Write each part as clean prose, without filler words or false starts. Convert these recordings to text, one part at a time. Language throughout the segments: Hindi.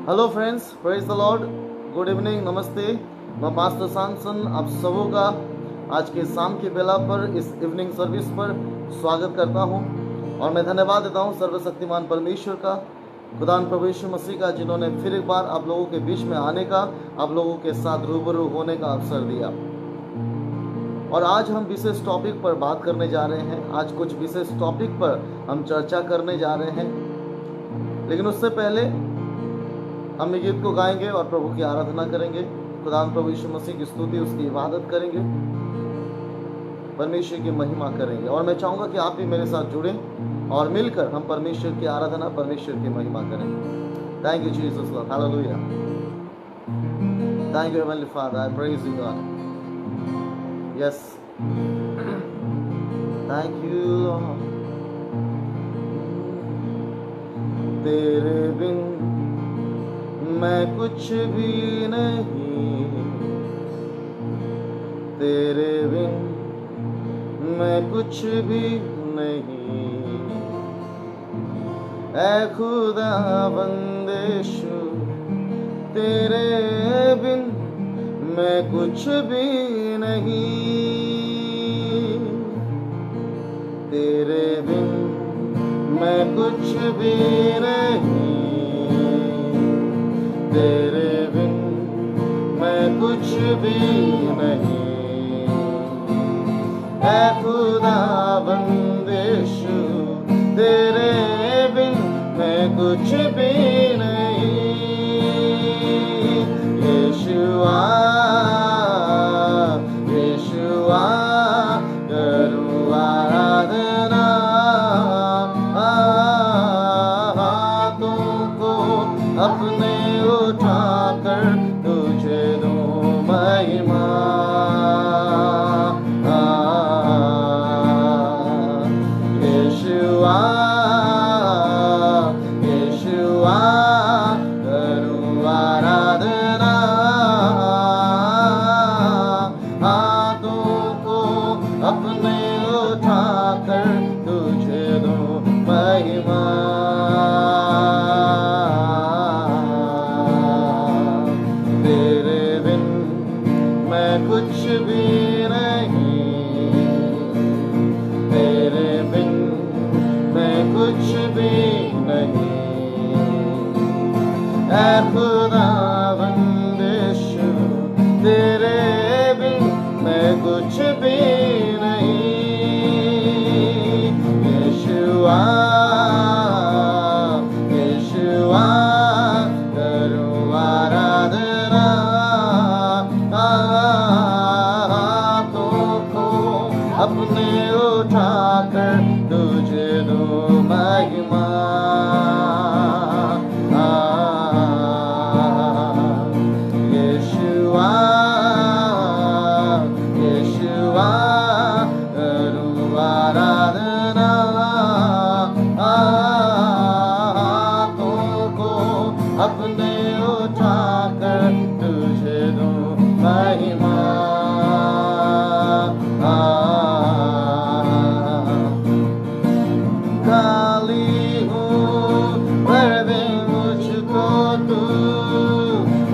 Hello friends, praise the Lord, good evening, नमस्ते। मैं पास्टर सैमसन आप सबों का आज के शाम की बेला पर इस इवनिंग सर्विस पर स्वागत करता हूं और मैं धन्यवाद देता हूं सर्वशक्तिमान परमेश्वर का, खुदान प्रभु यीशु मसीह का, जिन्होंने फिर एक बार आप लोगों के बीच में आने का, आप लोगों के साथ रूबरू होने का अवसर दिया। और आज हम विशेष टॉपिक पर बात करने जा रहे हैं। आज कुछ विशेष टॉपिक पर हम चर्चा करने जा रहे हैं, लेकिन उससे पहले हम गीत को गाएंगे और प्रभु की आराधना करेंगे। खुदावंद प्रभु यीशु मसीह की स्तुति, उसकी इबादत करेंगे, परमेश्वर की महिमा करेंगे। और मैं चाहूंगा कि आप भी मेरे साथ जुड़ें और मिलकर हम परमेश्वर की आराधना, परमेश्वर की महिमा करें। Thank you Jesus Lord, hallelujah. Thank you heavenly father, I praise you God. Yes, thank you Lord. तेरे बिन मैं कुछ भी नहीं, तेरे बिन मैं कुछ भी नहीं। ऐ खुदा बंदेशु, तेरे बिन मैं कुछ भी नहीं, तेरे बिन मैं कुछ भी नहीं, तेरे बिन मैं कुछ भी नहीं। ऐ खुदा बंदेशु, तेरे बिन मैं कुछ भी नहीं। यीशुआ यीशुआ करूं आराधना, हाथों को अपने उठाकर तुझे दूं महिमा। यीशुआ यीशुआ करूं आराधना, हाथों को अपने उठाकर तुझे दूं महिमा। कुछ भी नहीं, तेरे बिन मैं कुछ भी नहीं। ऐ खुदा बंदेशु, तेरे बिन मैं कुछ भी नहीं। यीशुआ यीशुआ करूं आराधना, अपने उठाकर तुझे दूं महिमा। यीशुआ यीशुआ करूं आराधना, हाथों को अपने उठाकर तुझे दूं महिमा। खाली हूँ भर दे मुझको तू,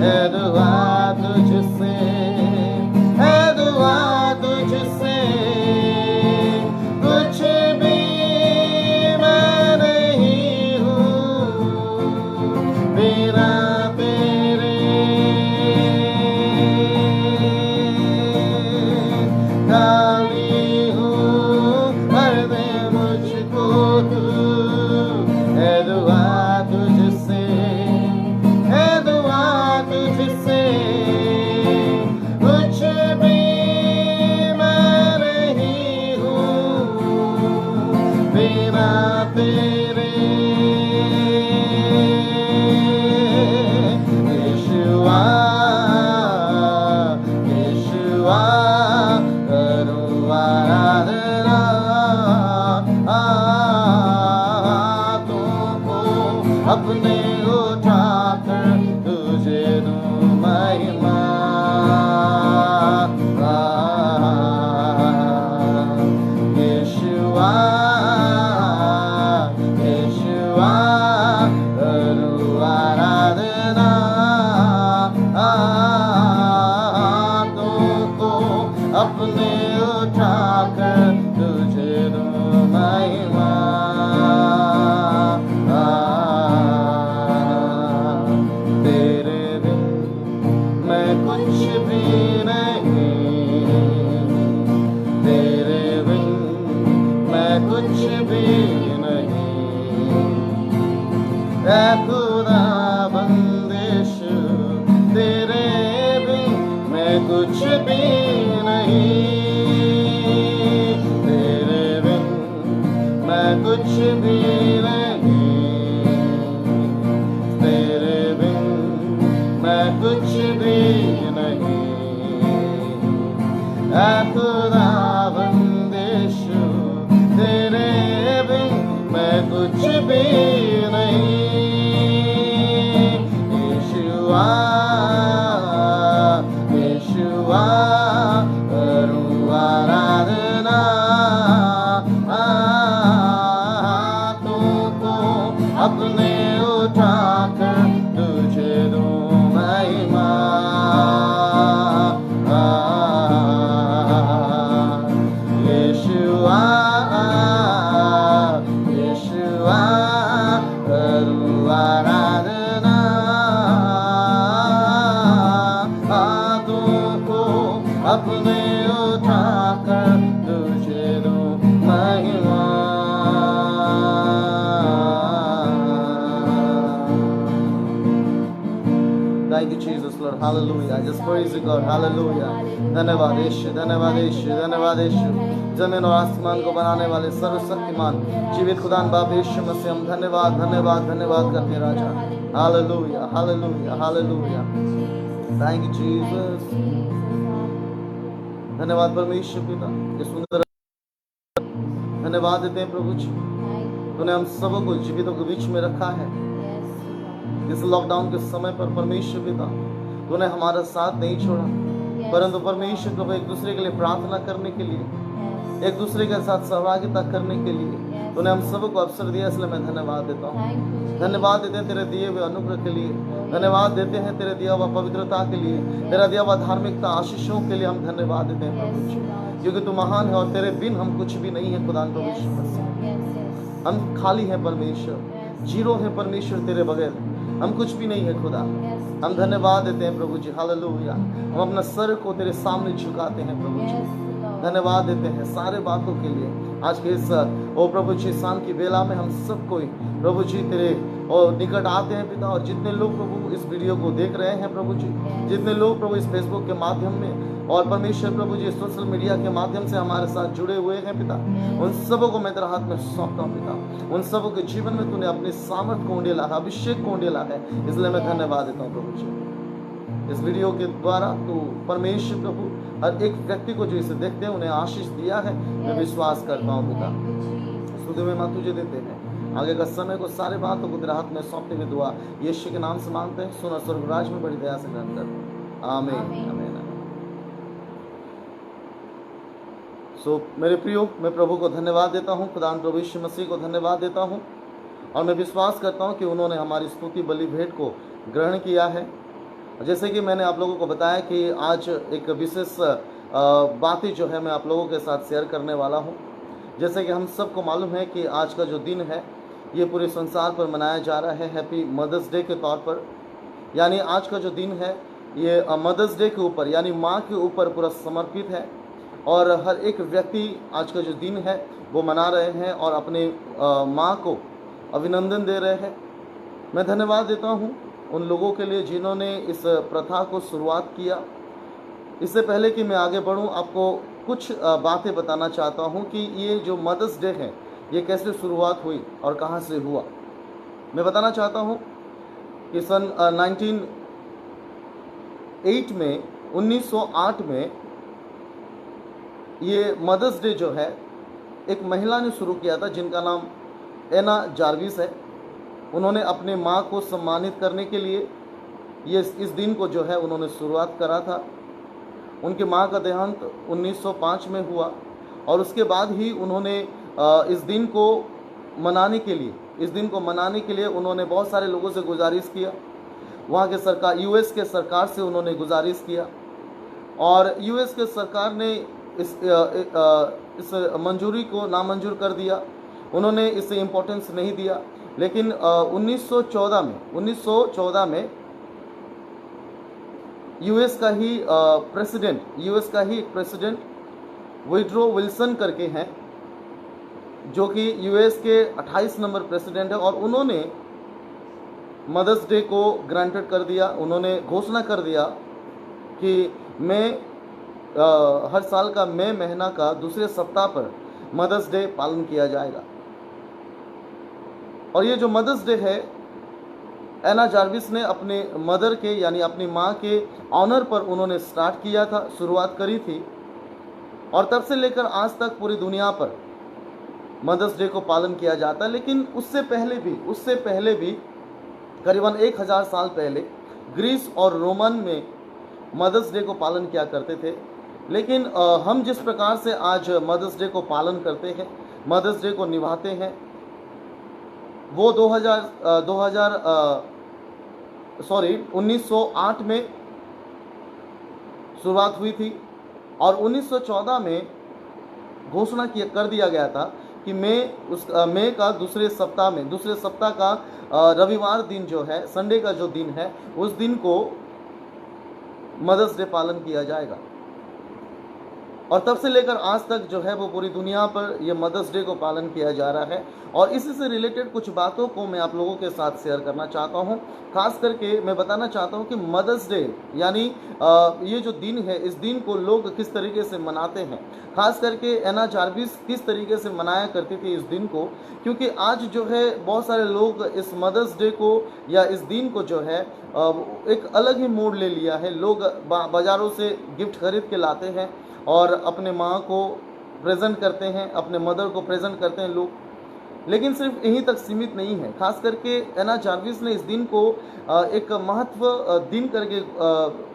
है दुआ तुझसे, है दुआ तुझसे। कुछ भी मैं नहीं हूँ बिना तेरे, खाली हूँ भर दे मुझको तू, है दुआ तुझसे, है दुआ तुझसे। कुछ भी मैं नहीं हूँ बिना तेरे। यीशुआ यीशुआ करूं आराधना, हाथों को अपने उठाकर तुझे दूं महिमा। यीशुआ यीशुआ करूं आराधना, ऐ खुदा बंदिश तेरे बिन मैं कुछ भी नहीं, तेरे बिन मैं कुछ भी नहीं, तेरे बिन मैं कुछ भी नहीं। ऐ खुदा बंदिश तेरे बिन मैं कुछ भी नहीं। यीशुआ यीशुआ करूं आराधना, तुमको अपने उठाकर तुझे दूं महिमा। यीशुआ यीशुआ करूं आराधना, तुमको अपने उठाकर तुझे दूं महिमा। Thank you, Jesus, Lord. Hallelujah. I just praise you, God. Hallelujah. धन्यवाद यीशु, धन्यवाद यीशु, धन्यवाद यीशु। जमीन और आसमान को बनाने वाले सर्वशक्तिमान जीवित खुदान बाप यीशु मसीह, हम धन्यवाद धन्यवाद धन्यवाद करते हैं राजा। Hallelujah hallelujah hallelujah. Thank you Jesus. धन्यवाद परमेश्वर पिता, ये सुंदर धन्यवाद देते हैं प्रभु जी, तूने हम सबों को जीवितों के बीच में रखा है। इस लॉकडाउन के समय पर परमेश्वर पिता तूने हमारा साथ नहीं छोड़ा, परंतु परमेश्वर प्रभु एक दूसरे के लिए प्रार्थना करने के लिए, एक दूसरे के साथ सहभागिता करने के लिए तूने हम सबको अवसर दिया, इसलिए मैं धन्यवाद देता हूँ। धन्यवाद देते हैं तेरे दिए हुए अनुग्रह के लिए, धन्यवाद देते हैं तेरे दिया हुआ पवित्रता के लिए, तेरा दिया हुआ धार्मिकता आशीषों के लिए हम धन्यवाद देते हैं प्रभु जी, क्योंकि तू महान है और तेरे बिन हम कुछ भी नहीं है खुदा परमेश्वर। हम खाली हैं परमेश्वर, जीरो है परमेश्वर, तेरे बगैर हम कुछ भी नहीं है खुदा। हम धन्यवाद देते हैं प्रभु जी। हालेलुया। हम अपना सर को तेरे सामने झुकाते हैं प्रभु जी, धन्यवाद देते हैं सारे बातों के लिए। आज के इस ओ प्रभु जी शाम की बेला में हम सब कोई प्रभु जी तेरे और निकट आते हैं पिता, और जितने लोग प्रभु इस वीडियो को देख रहे हैं प्रभु जी, जितने लोग प्रभु इस फेसबुक के माध्यम में और परमेश्वर प्रभु जी सोशल मीडिया के माध्यम से हमारे साथ जुड़े हुए हैं पिता, उन सबों को मैं तेरे हाथ में सौंपता हूँ पिता। उन सबों के जीवन में तूने अपनी सामर्थ को उंडेला है, अभिषेक को उंडेला है, इसलिए मैं धन्यवाद देता हूँ प्रभु जी। इस वीडियो के द्वारा तू परमेश्वर प्रभु हर एक व्यक्ति को जो इसे देखते हैं उन्हें आशीष दिया है, मैं विश्वास करता हूँ पिता। स्तुति में मां तुझे देते हैं, आगे का समय को सारे बातों को तेरे हाथ में सौंपते हुए दुआ यीशु के नाम से मांगते हैं, सुना स्वर्गराज में बड़ी दया से ग्रहण कर, आमीन आमीन। सो मेरे प्रियो, मैं प्रभु को धन्यवाद देता हूँ, खुदा प्रभु यीशु मसीह को धन्यवाद देता हूँ, और मैं विश्वास करता हूँ कि उन्होंने हमारी स्तुति बलि भेंट को ग्रहण किया है। जैसे कि मैंने आप लोगों को बताया कि आज एक विशेष बातें जो है मैं आप लोगों के साथ शेयर करने वाला हूँ। जैसे कि हम सबको मालूम है कि आज का जो दिन है ये पूरे संसार पर मनाया जा रहा है हैप्पी मदर्स डे के तौर पर। यानी आज का जो दिन है ये मदर्स डे के ऊपर यानी माँ के ऊपर पूरा समर्पित है, और हर एक व्यक्ति आज का जो दिन है वो मना रहे हैं और अपने माँ को अभिनंदन दे रहे हैं। मैं धन्यवाद देता हूँ उन लोगों के लिए जिन्होंने इस प्रथा को शुरुआत किया। इससे पहले कि मैं आगे बढ़ूं, आपको कुछ बातें बताना चाहता हूं कि ये जो मदर्स डे है ये कैसे शुरुआत हुई और कहां से हुआ। मैं बताना चाहता हूं कि सन 1908 में ये मदर्स डे जो है एक महिला ने शुरू किया था जिनका नाम एना जार्विस है। उन्होंने अपने माँ को सम्मानित करने के लिए ये इस दिन को जो है उन्होंने शुरुआत करा था। उनकी माँ का देहांत 1905 में हुआ, और उसके बाद ही उन्होंने इस दिन को मनाने के लिए उन्होंने बहुत सारे लोगों से गुजारिश किया। वहाँ के सरकार यूएस के सरकार से उन्होंने गुजारिश किया, और यूएस के सरकार ने इस मंजूरी को नामंजूर कर दिया। उन्होंने इसे इम्पोर्टेंस नहीं दिया। लेकिन 1914 में यूएस का ही एक प्रेसिडेंट वुडरो विल्सन करके हैं, जो कि यूएस के 28 नंबर प्रेसिडेंट है, और उन्होंने मदर्स डे को ग्रांटेड कर दिया, उन्होंने घोषणा कर दिया कि हर साल का मई महीना का दूसरे सप्ताह पर मदर्स डे पालन किया जाएगा। और ये जो मदर्स डे है, एना जार्विस ने अपने मदर के यानी अपनी माँ के ऑनर पर उन्होंने स्टार्ट किया था, शुरुआत करी थी, और तब से लेकर आज तक पूरी दुनिया पर मदर्स डे को पालन किया जाता है। लेकिन उससे पहले भी करीबन 1000 साल पहले ग्रीस और रोमन में मदर्स डे को पालन किया करते थे। लेकिन हम जिस प्रकार से आज मदर्स डे को पालन करते हैं, मदर्स डे को निभाते हैं, वो 1908 में शुरुआत हुई थी और 1914 में घोषणा कर दिया गया था कि मई का दूसरे सप्ताह का रविवार दिन जो है, संडे का जो दिन है, उस दिन को मदर्स डे पालन किया जाएगा। और तब से लेकर आज तक जो है वो पूरी दुनिया पर ये मदर्स डे को पालन किया जा रहा है। और इसी से रिलेटेड कुछ बातों को मैं आप लोगों के साथ शेयर करना चाहता हूँ। खास करके मैं बताना चाहता हूँ कि मदर्स डे यानी ये जो दिन है, इस दिन को लोग किस तरीके से मनाते हैं। खास करके एना जार्विस किस तरीके से मनाया करती थी इस दिन को, क्योंकि आज जो है बहुत सारे लोग इस मदर्स डे को या इस दिन को जो है एक अलग ही मोड़ ले लिया है। लोग बाज़ारों से गिफ्ट खरीद के लाते हैं और अपने माँ को प्रेजेंट करते हैं, अपने मदर को प्रेजेंट करते हैं लोग। लेकिन सिर्फ यहीं तक सीमित नहीं है। खास करके एना जार्विस ने इस दिन को एक महत्व दिन करके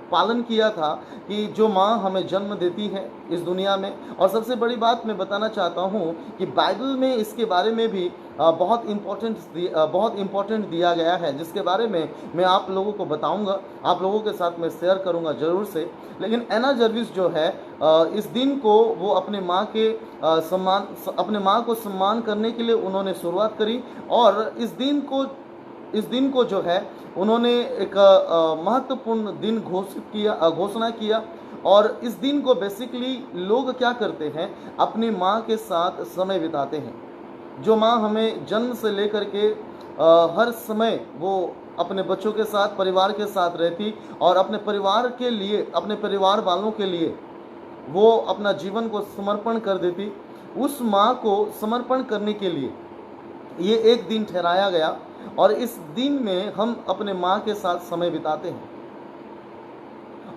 पालन किया था कि जो माँ हमें जन्म देती है इस दुनिया में। और सबसे बड़ी बात मैं बताना चाहता हूँ कि बाइबल में इसके बारे में भी बहुत इम्पोर्टेंट दिया गया है, जिसके बारे में मैं आप लोगों को बताऊंगा, आप लोगों के साथ मैं शेयर करूंगा ज़रूर से। लेकिन एना जार्विस जो है इस दिन को वो अपने माँ को सम्मान करने के लिए उन्होंने शुरुआत करी। और इस दिन को जो है उन्होंने एक महत्वपूर्ण दिन घोषणा किया। और इस दिन को बेसिकली लोग क्या करते हैं, अपनी माँ के साथ समय बिताते हैं। जो माँ हमें जन्म से लेकर के हर समय वो अपने बच्चों के साथ, परिवार के साथ रहती और अपने परिवार के लिए, अपने परिवार वालों के लिए वो अपना जीवन को समर्पण कर देती। उस माँ को समर्पण करने के लिए ये एक दिन ठहराया गया और इस दिन में हम अपने माँ के साथ समय बिताते हैं।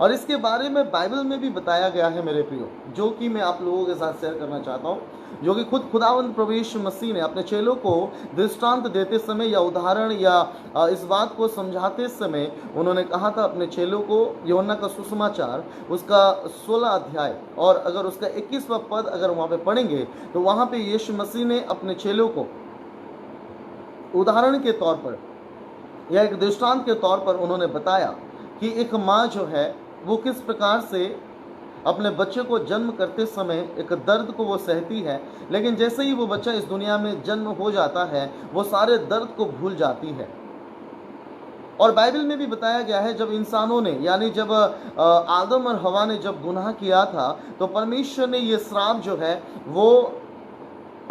और इसके बारे में बाइबल में भी बताया गया है मेरे प्रियो, जो कि मैं आप लोगों के साथ शेयर करना चाहता हूँ, जो कि खुदावंद प्रभु यीशु मसीह ने अपने चेलों को दृष्टांत देते समय या उदाहरण या इस बात को समझाते समय उन्होंने कहा था अपने चेलों को। यूहन्ना का सुसमाचार उसका 16 अध्याय और अगर उसका 21वां पद अगर वहाँ पे पढ़ेंगे तो वहाँ पे यीशु मसीह ने अपने चेलों को उदाहरण के तौर पर या एक दृष्टांत के तौर पर उन्होंने बताया कि एक माँ जो है वो किस प्रकार से अपने बच्चे को जन्म करते समय एक दर्द को वो सहती है, लेकिन जैसे ही वो बच्चा इस दुनिया में जन्म हो जाता है वो सारे दर्द को भूल जाती है। और बाइबल में भी बताया गया है जब इंसानों ने यानी जब आदम और हवा ने जब गुनाह किया था तो परमेश्वर ने ये श्राप जो है वो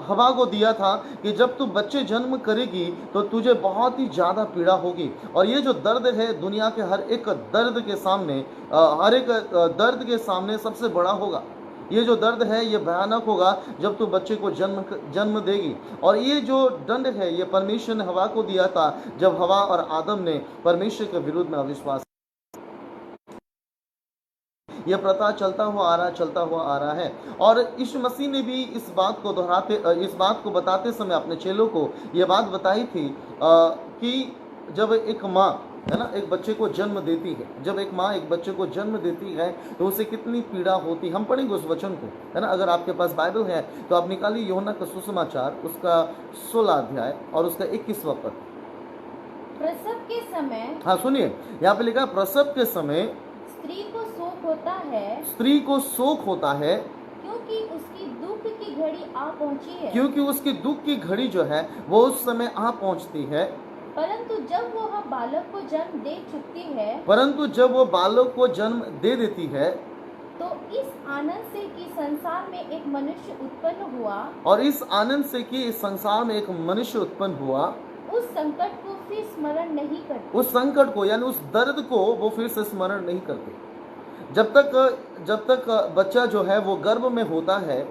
हवा को दिया था कि जब तू बच्चे जन्म करेगी तो तुझे बहुत ही ज़्यादा पीड़ा होगी। और ये जो दर्द है दुनिया के हर एक दर्द के सामने सबसे बड़ा होगा। ये जो दर्द है ये भयानक होगा जब तू बच्चे को जन्म देगी। और ये जो दंड है ये परमेश्वर ने हवा को दिया था जब हवा और आदम ने परमेश्वर के विरुद्ध में अविश्वास। यह प्रथा चलता हुआ आ रहा है। और यीशु मसीह ने भी इस बात को बताते समय अपने चेलों को यह बात बताई थी कि जब एक माँ है ना एक बच्चे को जन्म देती है, जब एक माँ एक बच्चे को जन्म देती है तो उसे कितनी पीड़ा होती। हम पढ़ेंगे उस वचन को, है ना। अगर आपके पास बाइबल है तो आप निकालिए यूहन्ना का सुसमाचार उसका 16 अध्याय और उसका 21वां पद। प्रसव के समय, हाँ सुनिए, यहाँ पे लिखा प्रसव के समय स्त्री को शोक होता है, स्त्री को शोक होता है क्योंकि उसकी दुख की घड़ी आ पहुंची है, क्योंकि उसकी दुख की घड़ी जो है वो उस समय आ पहुंचती है। परंतु जब वो बालक को जन्म दे देती है तो इस आनंद से कि संसार में एक मनुष्य उत्पन्न हुआ, और इस आनंद से कि इस संसार में एक मनुष्य उत्पन्न हुआ, उस संकट को फिर स्मरण नहीं करते। उस संकट को यानी उस दर्द को वो फिर से स्मरण नहीं करते। जब तक बच्चा जो है वो गर्भ में होता है,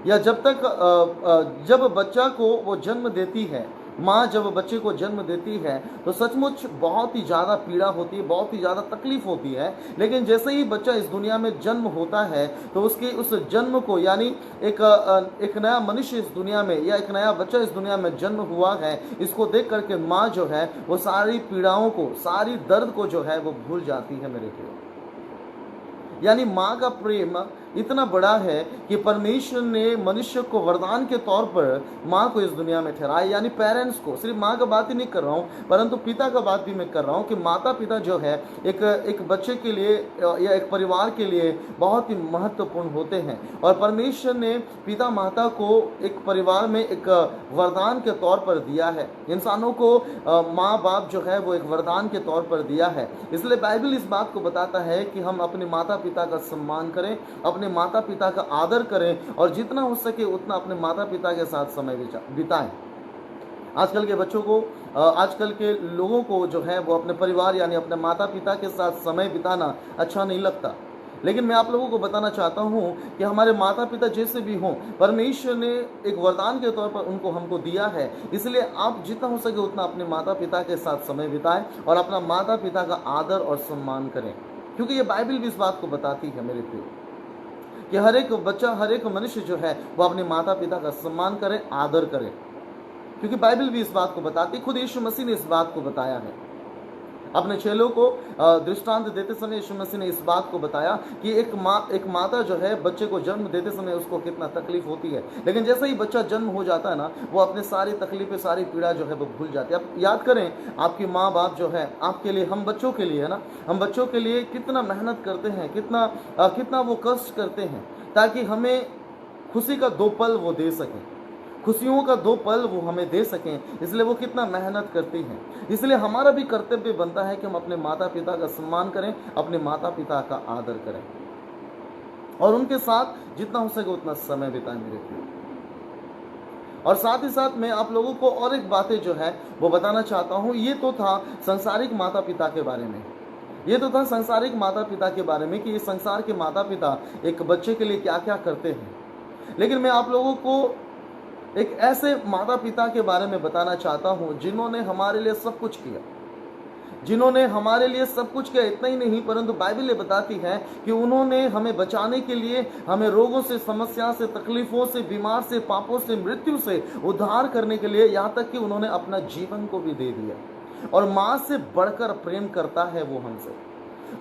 या जब बच्चा को वो जन्म देती है, माँ जब बच्चे को जन्म देती है, तो सचमुच बहुत ही ज़्यादा पीड़ा होती है, बहुत ही ज़्यादा तकलीफ होती है। लेकिन जैसे ही बच्चा इस दुनिया में जन्म होता है, तो उसके उस जन्म को यानी एक नया मनुष्य इस दुनिया में, या एक नया बच्चा इस दुनिया में जन्म हुआ है, इसको देख करके माँ जो है वो सारी पीड़ाओं को, सारी दर्द को जो है वो भूल जाती है मेरे प्रियो। यानी माँ का प्रेम इतना बड़ा है कि परमेश्वर ने मनुष्य को वरदान के तौर पर माँ को इस दुनिया में ठहराया। यानी पेरेंट्स को, सिर्फ माँ का बात ही नहीं कर रहा हूँ, परंतु पिता का बात भी मैं कर रहा हूँ कि माता पिता जो है एक बच्चे के लिए या एक परिवार के लिए बहुत ही महत्वपूर्ण होते हैं। और परमेश्वर ने पिता माता को एक परिवार में एक वरदान के तौर पर दिया है। इंसानों को माँ बाप जो है वो एक वरदान के तौर पर दिया है। इसलिए बाइबल इस बात को बताता है कि हम अपने माता पिता का सम्मान करें, अपने माता पिता का आदर करें, और जितना हो सके उतना अपने माता पिता के साथ समय बिताएं। आजकल के बच्चों को, आजकल के लोगों को जो है वो अपने परिवार यानी अपने माता पिता के साथ समय बिताना अच्छा नहीं लगता। लेकिन मैं आप लोगों को बताना चाहता हूँ कि हमारे माता पिता जैसे भी हों, परमेश्वर ने एक वरदान के तौर पर उनको हमको दिया है। इसलिए आप जितना हो सके उतना अपने माता पिता के साथ समय बिताएं और अपना माता पिता का आदर और सम्मान करें, क्योंकि ये बाइबल भी इस बात को बताती है मेरे प्रिय कि हर एक बच्चा, हर एक मनुष्य जो है वो अपने माता पिता का सम्मान करे, आदर करे, क्योंकि बाइबल भी इस बात को बताती। खुद यीशु मसीह ने इस बात को बताया है। अपने चेलों को दृष्टांत देते समय यीशु मसीह ने इस बात को बताया कि एक माता जो है बच्चे को जन्म देते समय उसको कितना तकलीफ होती है, लेकिन जैसे ही बच्चा जन्म हो जाता है ना, वो अपने सारी तकलीफें, सारी पीड़ा जो है वो भूल जाती है। आप याद करें, आपकी माँ बाप जो है आपके लिए, हम बच्चों के लिए है ना, हम बच्चों के लिए कितना मेहनत करते हैं, कितना वो कष्ट करते हैं, ताकि हमें खुशी का 2 पल वो दे सकें, खुशियों का 2 पल वो हमें दे सकें। इसलिए वो कितना मेहनत करती हैं। इसलिए हमारा भी कर्तव्य बनता है कि हम अपने माता पिता का सम्मान करें, अपने माता पिता का आदर करें, और उनके साथ जितना हो सके उतना समय बिताएं मेरे प्रिय। और साथ ही साथ मैं आप लोगों को और एक बातें जो है वो बताना चाहता हूँ। ये तो था संसारिक माता पिता के बारे में, ये तो था संसारिक माता पिता के बारे में कि ये संसार के माता पिता एक बच्चे के लिए क्या क्या करते हैं। लेकिन मैं आप लोगों को एक ऐसे माता पिता के बारे में बताना चाहता हूं जिन्होंने हमारे लिए सब कुछ किया, जिन्होंने हमारे लिए सब कुछ किया। इतना ही नहीं, परंतु बाइबल ये बताती है कि उन्होंने हमें बचाने के लिए, हमें रोगों से, समस्या से, तकलीफों से, बीमार से, पापों से, मृत्यु से उद्धार करने के लिए, यहाँ तक कि उन्होंने अपना जीवन को भी दे दिया। और माँ से बढ़कर प्रेम करता है वो हमसे।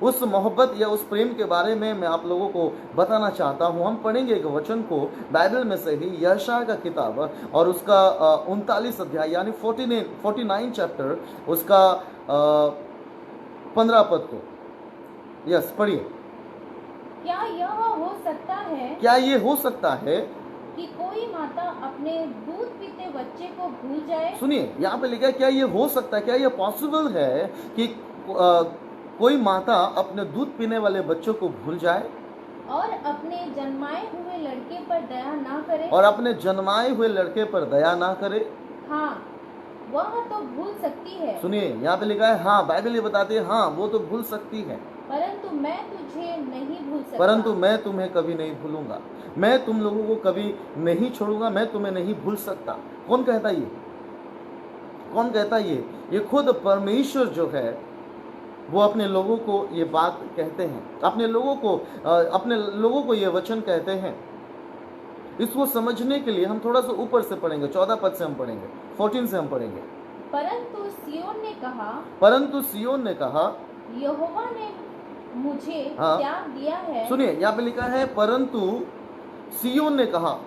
उस मोहब्बत या उस प्रेम के बारे में मैं आप लोगों को बताना चाहता हूँ। हम पढ़ेंगे एक वचन को बाइबल में से ही, यशायाह का किताब और उसका 39 अध्याय यानी 49 चैप्टर, उसका 15 पद को। यस, पढ़िए। क्या यह हो सकता है, क्या ये हो सकता है कि कोई माता अपने दूध पीते बच्चे को भूल जाए? सुनिए, यहाँ पे लिखा है क्या ये हो सकता है, क्या ये पॉसिबल है कि कोई माता अपने दूध पीने वाले बच्चों को भूल जाए और अपने जन्माए हुए लड़के पर दया ना करे? और अपने जन्माए हुए लड़के पर दया ना करे? हाँ, वह तो भूल सकती है। सुनिए, यहाँ पे लिखा है हाँ, बाइबल ये बताती है हाँ, वो तो भूल सकती है, परंतु मैं तुझे नहीं भूल सकता। परंतु मैं तुम्हें कभी नहीं भूलूंगा, मैं तुम लोगों को कभी नहीं छोड़ूंगा, मैं तुम्हें नहीं भूल सकता। कौन कहता ये? कौन कहता ये खुद परमेश्वर जो है वो अपने लोगों को ये बात कहते हैं, अपने लोगों को ये वचन कहते हैं। इसको समझने के लिए हम थोड़ा सा ऊपर से पढ़ेंगे, 14 पद से हम पढ़ेंगे, 14 से हम पढ़ेंगे। परंतु सियोन ने कहा, यहोवा ने मुझे त्याग दिया है। सुनिए, यहाँ पे लिखा है परंतु सियोन ने कहा।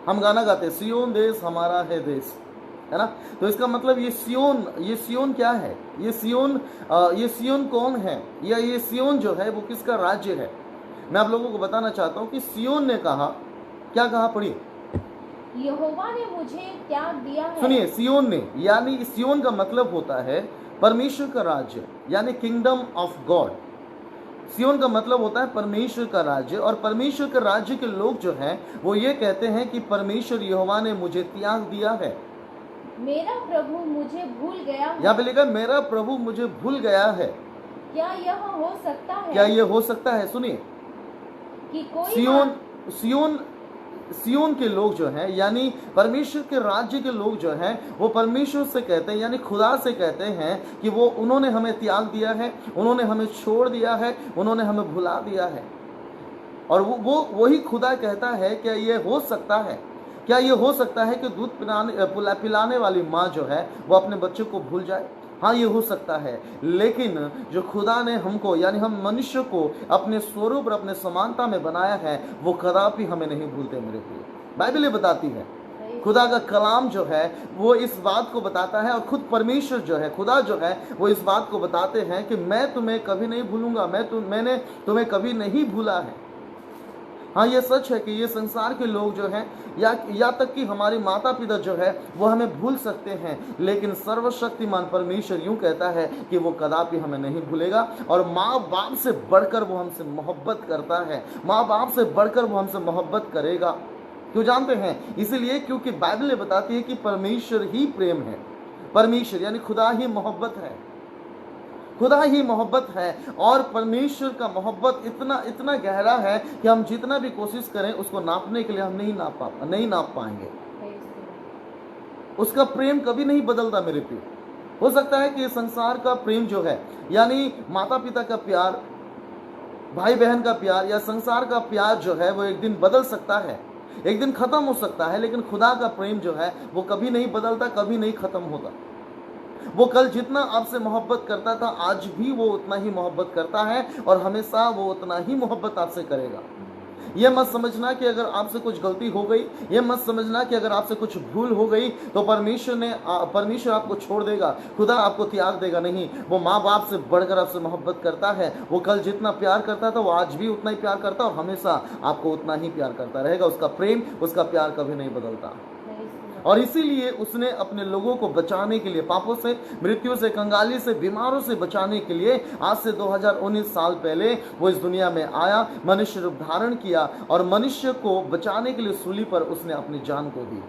हम गाना गाते हैं, सियोन देश हमारा है देश, है ना। तो इसका मतलब ये सियोन क्या है? ये सियोन कौन है, या ये सियोन जो है वो किसका राज्य है? मैं आप लोगों को बताना चाहता हूँ कि सियोन ने कहा, क्या कहा? पढ़िए। यहोवा ने मुझे त्याग दिया है। सुनिए, सियोन ने, यानी सियोन का मतलब होता है परमेश्वर का राज्य, यानी किंगडम ऑफ गॉड। सियोन का मतलब होता है परमेश्वर का राज्य, और परमेश्वर के राज्य के लोग जो हैं वो ये कहते हैं कि परमेश्वर यहोवा ने मुझे त्याग दिया है। मेरा प्रभु मुझे भूल गया है। यहाँ पे लिखा है मेरा प्रभु मुझे भूल गया है। क्या यह हो सकता है? क्या ये हो सकता है? सुनिए, कि कोई सियोन सियोन सियोन के लोग जो हैं, यानी परमेश्वर के राज्य के लोग जो हैं, वो परमेश्वर से कहते हैं, यानी खुदा से कहते हैं कि वो उन्होंने हमें त्याग दिया है, उन्होंने हमें छोड़ दिया है, उन्होंने हमें भुला दिया है। और वो वही खुदा कहता है क्या ये हो सकता है? क्या ये हो सकता है कि दूध पिलाने वाली माँ जो है वो अपने बच्चे को भूल जाए? हाँ, ये हो सकता है, लेकिन जो खुदा ने हमको, यानी हम मनुष्य को अपने स्वरूप और अपने समानता में बनाया है, वो कदापि हमें नहीं भूलते मेरे प्रिय। बाइबल ये बताती है, खुदा का कलाम जो है वो इस बात को बताता है, और खुद परमेश्वर जो है, खुदा जो है, वो इस बात को बताते हैं कि मैं तुम्हें कभी नहीं भूलूंगा, मैंने तुम्हें कभी नहीं भूला है। हाँ, ये सच है कि ये संसार के लोग जो हैं, या तक कि हमारे माता पिता जो है वो हमें भूल सकते हैं, लेकिन सर्वशक्तिमान परमेश्वर यूं कहता है कि वो कदापि हमें नहीं भूलेगा। और माँ बाप से बढ़कर वो हमसे मोहब्बत करता है, माँ बाप से बढ़कर वो हमसे मोहब्बत करेगा। क्यों जानते हैं? इसीलिए क्योंकि बाइबल बताती है कि परमेश्वर ही प्रेम है। परमेश्वर यानी खुदा ही मोहब्बत है, खुदा ही मोहब्बत है। और परमेश्वर का मोहब्बत इतना गहरा है कि हम जितना भी कोशिश करें उसको नापने के लिए हम नहीं नाप पाएंगे। उसका प्रेम कभी नहीं बदलता मेरे प्रिय। हो सकता है कि संसार का प्रेम जो है, यानी माता पिता का प्यार, भाई बहन का प्यार, या संसार का प्यार जो है वो एक दिन बदल सकता है, एक दिन खत्म हो सकता है, लेकिन खुदा का प्रेम जो है वो कभी नहीं बदलता, कभी नहीं खत्म होता। वो कल जितना आपसे मोहब्बत करता था, आज भी वो उतना ही मोहब्बत करता है, और हमेशा वो उतना ही मोहब्बत आपसे करेगा। ये मत समझना कि अगर आपसे कुछ गलती हो गई, ये मत समझना कि अगर आपसे कुछ भूल हो गई तो परमेश्वर आपको छोड़ देगा, खुदा आपको त्याग देगा। नहीं, वो माँ बाप से बढ़कर आपसे मोहब्बत करता है। वो कल जितना प्यार करता था वो आज भी उतना ही प्यार करता है, और हमेशा आपको उतना ही प्यार करता रहेगा। उसका प्रेम, उसका प्यार कभी नहीं बदलता। और इसीलिए उसने अपने लोगों को बचाने के लिए, पापों से, मृत्यु से, कंगाली से, बीमारों से बचाने के लिए आज से 2019 साल पहले वो इस दुनिया में आया, मनुष्य रूप धारण किया, और मनुष्य को बचाने के लिए सूली पर उसने अपनी जान को दी।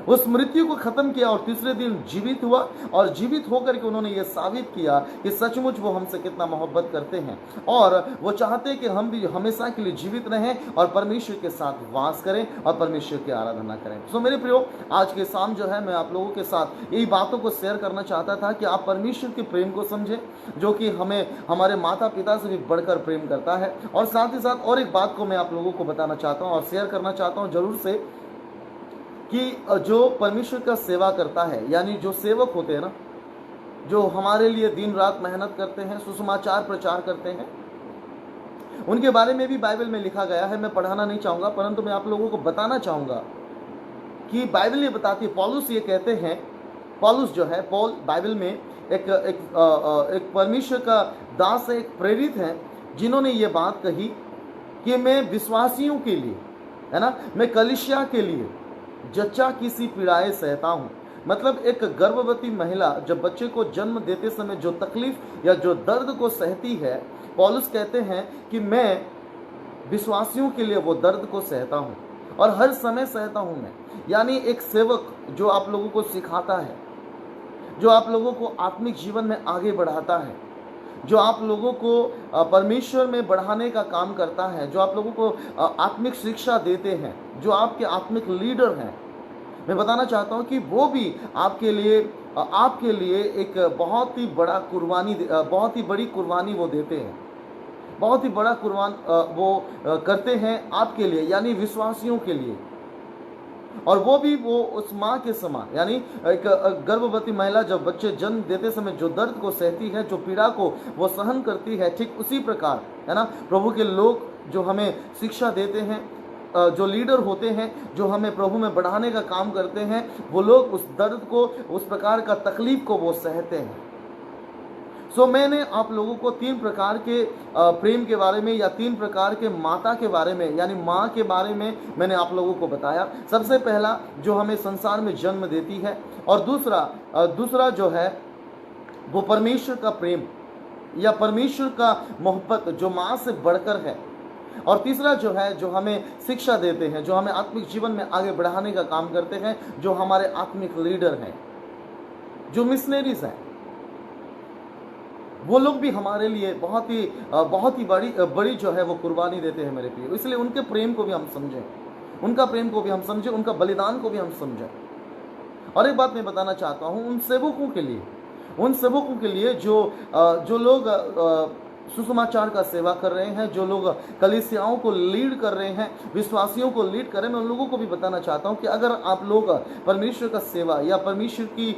उस मृत्यु को खत्म किया और तीसरे दिन जीवित हुआ, और जीवित होकर के उन्होंने ये साबित किया कि सचमुच वो हमसे कितना मोहब्बत करते हैं, और वो चाहते हैं कि हम भी हमेशा के लिए जीवित रहें और परमेश्वर के साथ वास करें और परमेश्वर की आराधना करें। सो मेरे प्रियो, आज के शाम जो है मैं आप लोगों के साथ यही बातों को शेयर करना चाहता था कि आप परमेश्वर के प्रेम को समझें, जो कि हमें हमारे माता पिता से भी बढ़कर प्रेम करता है। और साथ ही साथ और एक बात को मैं आप लोगों को बताना चाहता हूँ और शेयर करना चाहता हूँ जरूर से, कि जो परमेश्वर का सेवा करता है, यानी जो सेवक होते हैं ना, जो हमारे लिए दिन रात मेहनत करते हैं, सुसमाचार प्रचार करते हैं, उनके बारे में भी बाइबल में लिखा गया है। मैं पढ़ाना नहीं चाहूँगा, परंतु मैं आप लोगों को बताना चाहूँगा कि बाइबल ये बताती है, पौलुस ये कहते हैं, पौलुस जो है, पौल बाइबल में एक परमेश्वर का दास है, एक प्रेरित है, जिन्होंने ये बात कही कि मैं विश्वासियों के लिए, है ना, मैं कलीसिया के लिए जच्चा किसी पीड़ाएं सहता हूँ। मतलब एक गर्भवती महिला जब बच्चे को जन्म देते समय जो तकलीफ या जो दर्द को सहती है, पौलुस कहते हैं कि मैं विश्वासियों के लिए वो दर्द को सहता हूँ, और हर समय सहता हूँ मैं। यानी एक सेवक जो आप लोगों को सिखाता है, जो आप लोगों को आत्मिक जीवन में आगे बढ़ाता है, जो आप लोगों को परमेश्वर में बढ़ाने का काम करता है, जो आप लोगों को आत्मिक शिक्षा देते हैं, जो आपके आत्मिक लीडर हैं, मैं बताना चाहता हूं कि वो भी आपके लिए एक बहुत ही बड़ी कुर्बानी वो देते हैं, बहुत ही बड़ा कुर्बान वो करते हैं आपके लिए, यानी विश्वासियों के लिए। और वो भी वो उस माँ के समान, यानी एक गर्भवती महिला जब बच्चे जन्म देते समय जो दर्द को सहती है, जो पीड़ा को वो सहन करती है, ठीक उसी प्रकार, है ना, प्रभु के लोग जो हमें शिक्षा देते हैं, जो लीडर होते हैं, जो हमें प्रभु में बढ़ाने का काम करते हैं, वो लोग उस दर्द को, उस प्रकार का तकलीफ को वो सहते हैं। सो मैंने आप लोगों को 3 प्रकार के प्रेम के बारे में, या 3 प्रकार के माता के बारे में, यानी माँ के बारे में मैंने आप लोगों को बताया। सबसे पहला जो हमें संसार में जन्म देती है, और दूसरा जो है वो परमेश्वर का प्रेम या परमेश्वर का मोहब्बत जो माँ से बढ़कर है। और तीसरा जो है, जो हमें शिक्षा देते हैं, जो हमें आत्मिक जीवन में आगे बढ़ाने का काम करते हैं, जो हमारे आत्मिक लीडर हैं, जो मिशनरीज हैं, वो लोग भी हमारे लिए बहुत ही बड़ी जो है वो कुर्बानी देते हैं मेरे प्रिय। इसलिए उनके प्रेम को भी हम समझें, उनका प्रेम को भी हम समझें, उनका बलिदान को भी हम समझें। और एक बात मैं बताना चाहता हूँ उन सेवकों के लिए जो लोग सुसमाचार का सेवा कर रहे हैं, जो लोग कलीसियाओं को लीड कर रहे हैं, विश्वासियों को लीड कर रहे हैं, मैं उन लोगों को भी बताना चाहता हूं कि अगर आप लोग परमेश्वर का सेवा या परमेश्वर की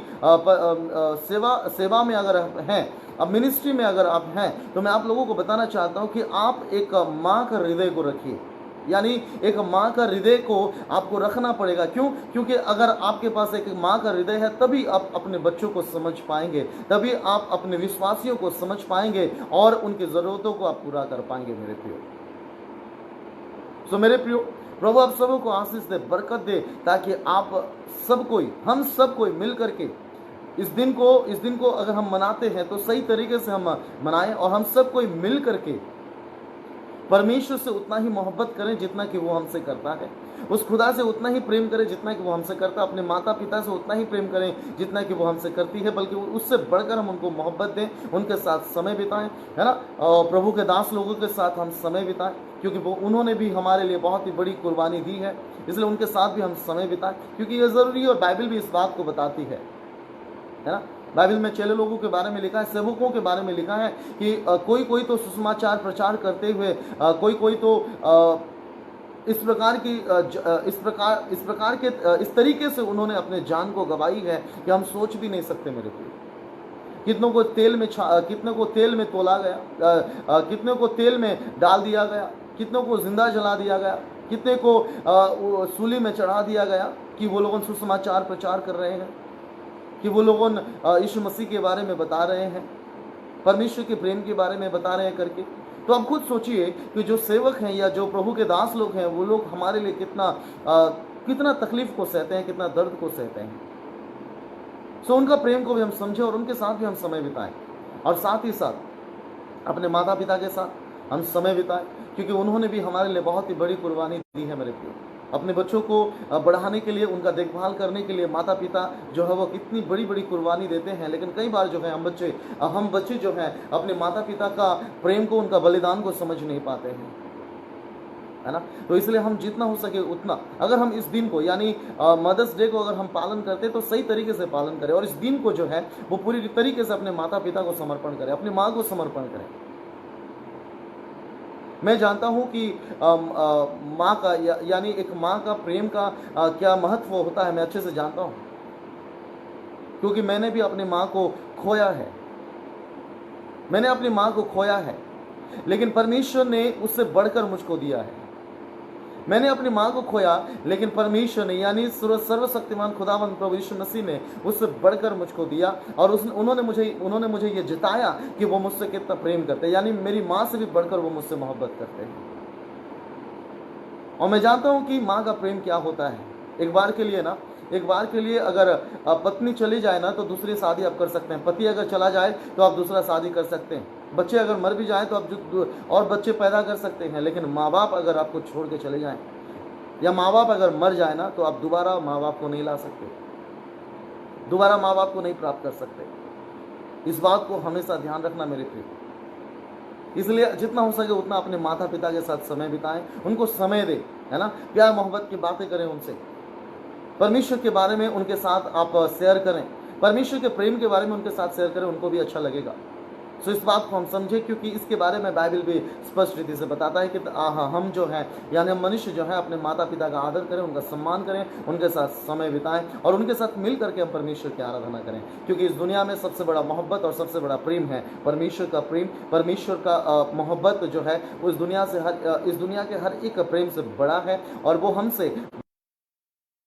सेवा में अगर हैं, अब मिनिस्ट्री में अगर आप हैं, तो मैं आप लोगों को बताना चाहता हूं कि आप एक माँ का हृदय को रखिए। यानी एक माँ का हृदय को आपको रखना पड़ेगा। क्यों? क्योंकि अगर आपके पास एक माँ का हृदय है, तभी आप अपने बच्चों को समझ पाएंगे, तभी आप अपने विश्वासियों को समझ पाएंगे और उनकी जरूरतों को आप पूरा कर पाएंगे मेरे प्रियो। मेरे प्रियो, प्रभु आप सबों को आशीष दे, बरकत दे, ताकि हम सब कोई मिल करके इस दिन को अगर हम मनाते हैं तो सही तरीके से हम मनाएं, और हम सब कोई मिल करके परमेश्वर से उतना ही मोहब्बत करें जितना कि वो हमसे करता है, उस खुदा से उतना ही प्रेम करें जितना कि वो हमसे करता है, अपने माता पिता से उतना ही प्रेम करें जितना कि वो हमसे करती है, बल्कि उससे बढ़कर हम उनको मोहब्बत दें, उनके साथ समय बिताएं, है ना। और प्रभु के दास लोगों के साथ हम समय बिताएं, क्योंकि वो उन्होंने भी हमारे लिए बहुत ही बड़ी कुर्बानी दी है, इसलिए उनके साथ भी हम समय बिताएं, क्योंकि ये ज़रूरी है। और बाइबल भी इस बात को बताती है ना। बाइबल में चेले लोगों के बारे में लिखा है, सेवकों के बारे में लिखा है कि कोई तो सुसमाचार प्रचार करते हुए, कोई तो इस तरीके से उन्होंने अपने जान को गवाई है कि हम सोच भी नहीं सकते मेरे प्रिय। कितनों को तेल में तोला गया, कितनों को तेल में डाल दिया गया, कितनों को जिंदा जला दिया गया, कितने को सूली में चढ़ा दिया गया कि वो लोग सुसमाचार प्रचार कर रहे हैं, कि वो लोगों यीशु मसीह के बारे में बता रहे हैं, परमेश्वर के प्रेम के बारे में बता रहे हैं करके। तो आप खुद सोचिए कि जो सेवक हैं या जो प्रभु के दास लोग हैं, वो लोग हमारे लिए कितना तकलीफ को सहते हैं, कितना दर्द को सहते हैं। उनका प्रेम को भी हम समझें और उनके साथ भी हम समय बिताएं, और साथ ही साथ अपने माता पिता के साथ हम समय बिताएं, क्योंकि उन्होंने भी हमारे लिए बहुत ही बड़ी कुर्बानी दी है मेरे प्रिय। अपने बच्चों को बढ़ाने के लिए, उनका देखभाल करने के लिए माता पिता जो है वो कितनी बड़ी बड़ी कुर्बानी देते हैं, लेकिन कई बार जो है हम बच्चे जो हैं अपने माता पिता का प्रेम को, उनका बलिदान को समझ नहीं पाते हैं, है ना। तो इसलिए हम जितना हो सके उतना, अगर हम इस दिन को यानी मदर्स डे को अगर हम पालन करते तो सही तरीके से पालन करें, और इस दिन को जो है वो पूरी तरीके से अपने माता पिता को समर्पण करें, अपनी माँ को समर्पण करें। मैं जानता हूं कि माँ का यानी एक माँ का प्रेम का क्या महत्व होता है, मैं अच्छे से जानता हूं, क्योंकि मैंने भी अपनी माँ को खोया है। मैंने अपनी माँ को खोया है, लेकिन परमेश्वर ने उससे बढ़कर मुझको दिया है। मैंने अपनी माँ को खोया, लेकिन परमेश्वर ने यानी सर्वशक्तिमान खुदावंद प्रभु यीशु मसीह ने उससे बढ़कर मुझको दिया, और उन्होंने मुझे ये जिताया कि वो मुझसे कितना प्रेम करते हैं, यानी मेरी माँ से भी बढ़कर वो मुझसे मोहब्बत करते हैं। और मैं जानता हूँ कि माँ का प्रेम क्या होता है। एक बार के लिए अगर पत्नी चली जाए ना, तो दूसरी शादी आप कर सकते हैं। पति अगर चला जाए तो आप दूसरा शादी कर सकते हैं। बच्चे अगर मर भी जाएं तो आप और बच्चे पैदा कर सकते हैं, लेकिन माँ बाप अगर आपको छोड़ के चले जाएं, या माँ बाप अगर मर जाए ना, तो आप दोबारा माँ बाप को नहीं ला सकते, दोबारा माँ बाप को नहीं प्राप्त कर सकते। इस बात को हमेशा ध्यान रखना मेरे प्रिय। इसलिए जितना हो सके उतना अपने माता पिता के साथ समय बिताएं, उनको समय दें, है ना। प्यार मोहब्बत की बातें करें उनसे, परमेश्वर के बारे में उनके साथ आप शेयर करें, परमेश्वर के प्रेम के बारे में उनके साथ शेयर करें, उनको भी अच्छा लगेगा। इस बात को हम समझें, क्योंकि इसके बारे में बाइबल भी स्पष्ट रीति से बताता है कि हम जो हैं यानी हम मनुष्य जो है अपने माता पिता का आदर करें, उनका सम्मान करें, उनके साथ समय बिताएं, और उनके साथ मिल करके हम परमेश्वर की आराधना करें, क्योंकि इस दुनिया में सबसे बड़ा मोहब्बत और सबसे बड़ा प्रेम है परमेश्वर का प्रेम। परमेश्वर का मोहब्बत जो है वो इस दुनिया के हर एक प्रेम से बड़ा है, और वो हमसे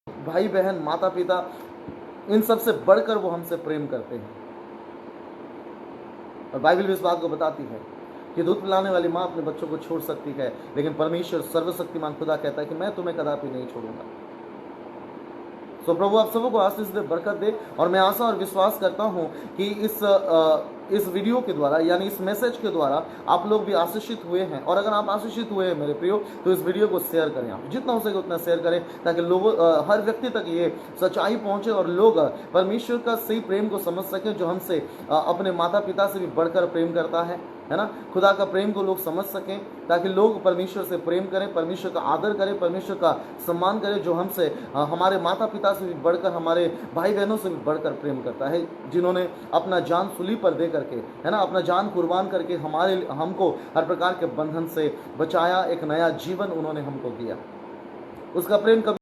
भाई बहन माता पिता इन सब से बढ़कर वो हमसे प्रेम करते हैं। और बाइबल भी इस बात को बताती है कि दूध पिलाने वाली माँ अपने बच्चों को छोड़ सकती है, लेकिन परमेश्वर सर्वशक्तिमान खुदा कहता है कि मैं तुम्हें कदापि नहीं छोड़ूंगा। तो प्रभु आप सबको आशीष दे, बरकत दे। और मैं आशा और विश्वास करता हूँ कि इस वीडियो के द्वारा यानी इस मैसेज के द्वारा आप लोग भी आशीषित हुए हैं। और अगर आप आशीषित हुए हैं मेरे प्रियो, तो इस वीडियो को शेयर करें, आप जितना हो सके उतना शेयर करें, ताकि लोगों हर व्यक्ति तक ये सच्चाई पहुंचे और लोग परमेश्वर का सही प्रेम को समझ सकें, जो हमसे अपने माता पिता से भी बढ़कर प्रेम करता है ना। खुदा का प्रेम को लोग समझ सकें, ताकि लोग परमेश्वर से प्रेम करें, परमेश्वर का आदर करें, परमेश्वर का सम्मान करें, जो हमसे हमारे माता पिता से भी बढ़कर, हमारे भाई बहनों से भी बढ़कर प्रेम करता है, जिन्होंने अपना जान सूली पर दे करके, है ना, अपना जान कुर्बान करके हमको हर प्रकार के बंधन से बचाया, एक नया जीवन उन्होंने हमको दिया। उसका प्रेम कभी